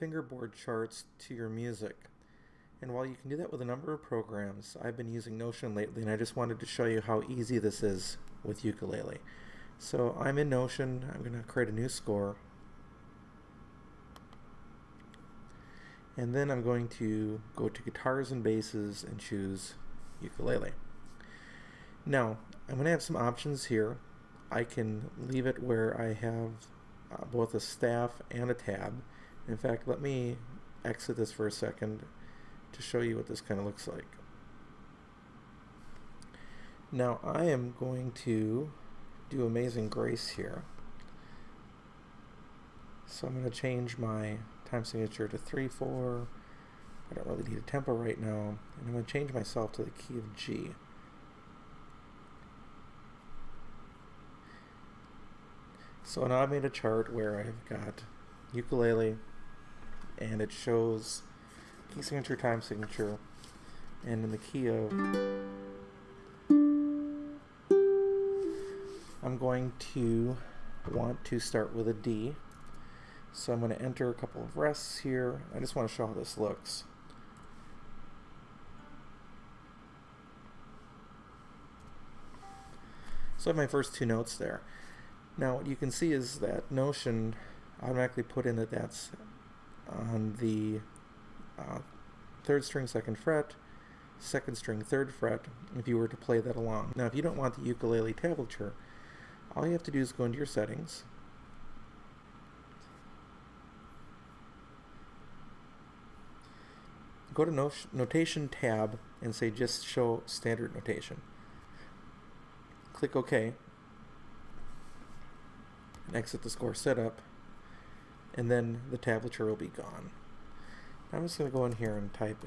fingerboard charts to your music. And while you can do that with a number of programs, I've been using Notion lately, and I just wanted to show you how easy this is with ukulele. So I'm in Notion. I'm going to create a new score. And then I'm going to go to guitars and basses and choose ukulele. Now, I'm going to have some options here. I can leave it where I have both a staff and a tab. In fact, let me exit this for a second to show you what this kind of looks like. Now I am going to do Amazing Grace here. So I'm going to change my time signature to 3/4. I don't really need a tempo right now. And I'm going to change myself to the key of G. So now I've made a chart where I've got ukulele and it shows key signature, time signature, and in the key of, I'm going to want to start with a D. So I'm going to enter a couple of rests here. I just want to show how this looks. So I have my first two notes there. Now what you can see is that Notion automatically put in that that's on the 3rd string 2nd fret, 2nd string 3rd fret, if you were to play that along. Now if you don't want the ukulele tablature, all you have to do is go into your settings, go to Notation tab and say just show standard notation. Click OK and exit the score setup, and then the tablature will be gone. I'm just going to go in here and type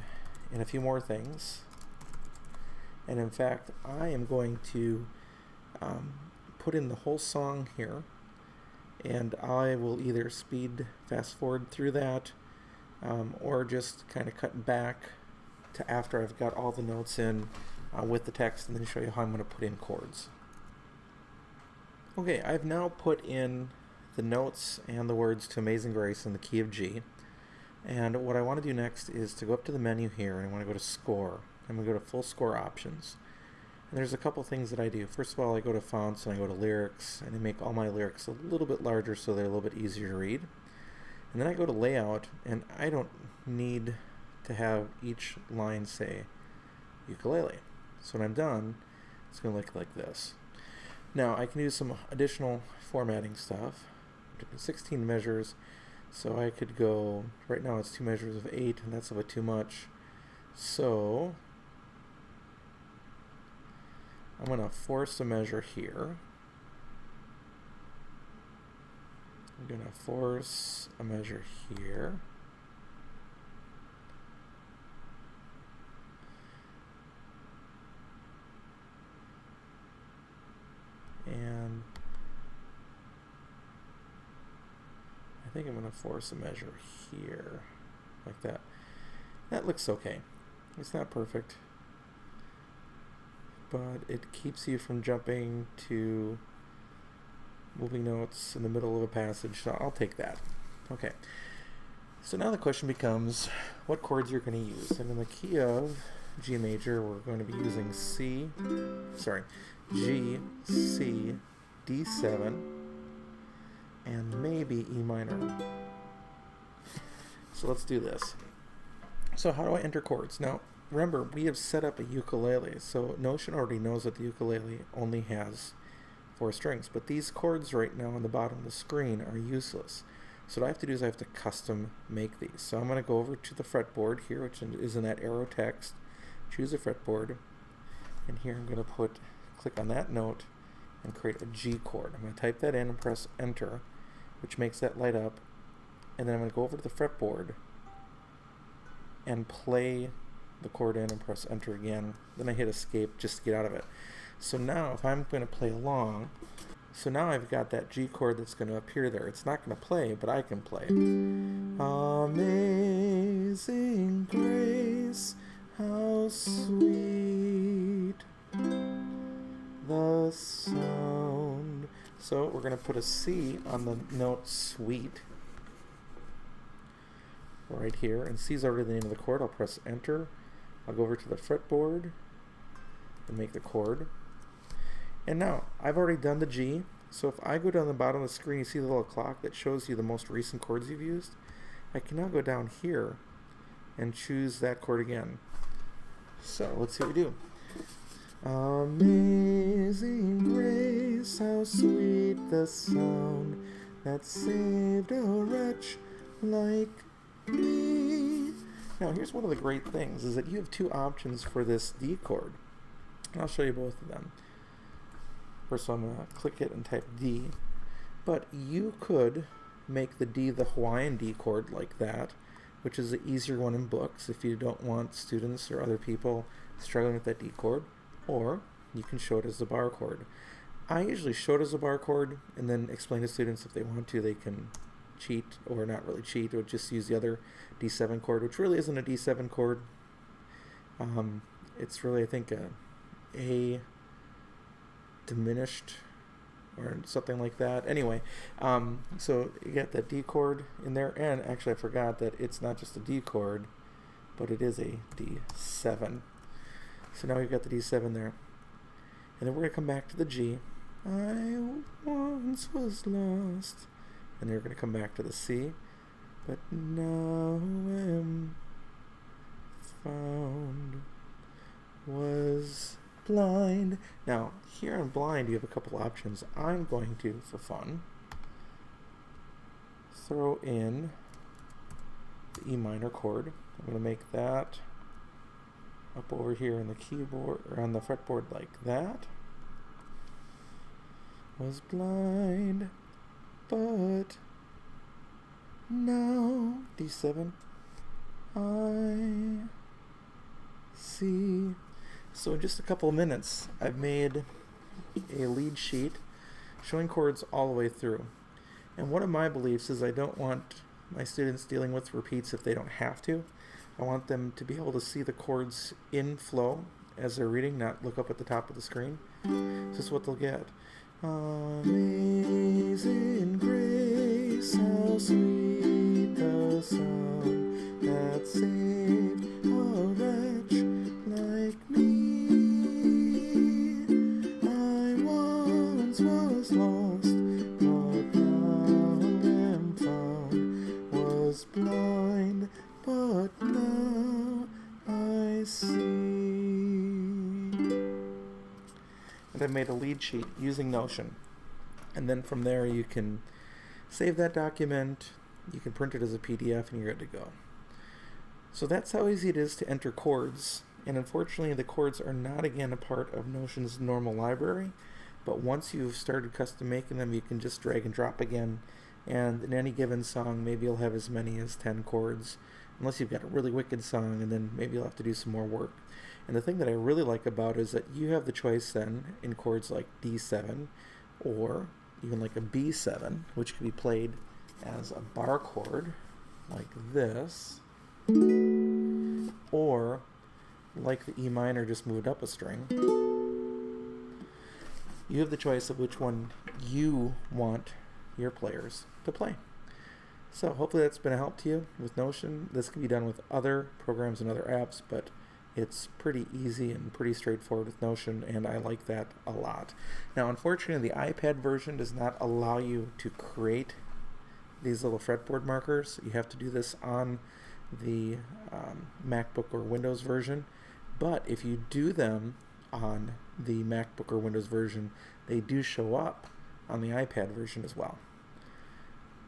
in a few more things, and in fact I am going to put in the whole song here, and I will either fast forward through that or just kind of cut back to after I've got all the notes in with the text, and then show you how I'm going to put in chords. Okay, I've now put in the notes and the words to Amazing Grace in the key of G. And what I want to do next is to go up to the menu here, and I want to go to Score. I'm going to go to Full Score Options. And there's a couple things that I do. First of all, I go to Fonts and I go to Lyrics, and I make all my lyrics a little bit larger so they're a little bit easier to read. And then I go to Layout, and I don't need to have each line say ukulele. So when I'm done, it's going to look like this. Now I can do some additional formatting stuff. 16 measures. So I could go, right now it's 2 measures of 8, and that's a bit too much. So I'm going to force a measure here. I'm going to force a measure here. And I think I'm going to force a measure here, like that. That looks okay. It's not perfect, but it keeps you from jumping to moving notes in the middle of a passage, so I'll take that. Okay. So now the question becomes what chords you're going to use. And in the key of G major, we're going to be using G, C, D7, and maybe E minor. So let's do this. So how do I enter chords? Now, remember, we have set up a ukulele, so Notion already knows that the ukulele only has 4 strings, but these chords right now on the bottom of the screen are useless. So what I have to do is I have to custom make these. So I'm going to go over to the fretboard here, which is in that arrow text, choose a fretboard, and here I'm going to click on that note and create a G chord. I'm going to type that in and press enter, which makes that light up, and then I'm going to go over to the fretboard and play the chord in and press enter again. Then I hit escape just to get out of it. So now if I'm going to play along, so now I've got that G chord that's going to appear there. It's not going to play, but I can play. Amazing grace, how sweet the sound. So we're going to put a C on the note sweet. right here, and C is already the name of the chord. I'll press enter. I'll go over to the fretboard and make the chord. And now, I've already done the G, so if I go down the bottom of the screen, you see the little clock that shows you the most recent chords you've used. I can now go down here and choose that chord again. So, let's see what we do. Amazing grace, how sweet the sound that saved a wretch like me. Now, here's one of the great things, is that you have two options for this D chord. And I'll show you both of them. First, I'm going to click it and type D. But you could make the D the Hawaiian D chord like that, which is the easier one in books if you don't want students or other people struggling with that D chord. Or you can show it as a bar chord. I usually show it as a bar chord and then explain to students if they want to, they can cheat, or not really cheat, or just use the other D7 chord, which really isn't a D7 chord. It's really, I think, a diminished or something like that. Anyway, so you get that D chord in there, and actually I forgot that it's not just a D chord, but it is a D7. So now we've got the D7 there. And then we're going to come back to the G. I once was lost. And then we're going to come back to the C. But now am found, was blind. Now, here on blind, you have a couple options. I'm going to, for fun, throw in the E minor chord. I'm going to make that up over here on the keyboard, or on the fretboard like that. Was blind, but now, D7, I see. So in just a couple of minutes, I've made a lead sheet showing chords all the way through. And one of my beliefs is I don't want my students dealing with repeats if they don't have to. I want them to be able to see the chords in flow as they're reading, not look up at the top of the screen. This is what they'll get. Amazing grace, how sweet the sound that saved a wretch like me. I once was lost, but now am found, was blind, but now I see. And I made a lead sheet using Notion. And then from there you can save that document, you can print it as a PDF, and you're good to go. So that's how easy it is to enter chords. And unfortunately the chords are not, again, a part of Notion's normal library. But once you've started custom making them, you can just drag and drop again. And in any given song, maybe you'll have as many as 10 chords. Unless you've got a really wicked song, and then maybe you'll have to do some more work. And the thing that I really like about it is that you have the choice then in chords like D7, or even like a B7, which can be played as a bar chord like this, or like the E minor just moved up a string. You have the choice of which one you want your players to play. So hopefully that's been a help to you with Notion. This can be done with other programs and other apps, but it's pretty easy and pretty straightforward with Notion, and I like that a lot. Now, unfortunately, the iPad version does not allow you to create these little fretboard markers. You have to do this on the MacBook or Windows version. But if you do them on the MacBook or Windows version, they do show up on the iPad version as well.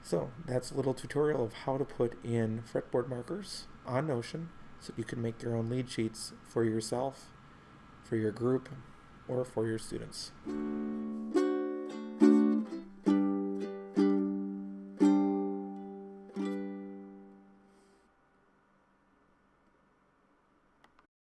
So that's a little tutorial of how to put in fretboard markers on Notion so you can make your own lead sheets for yourself, for your group, or for your students.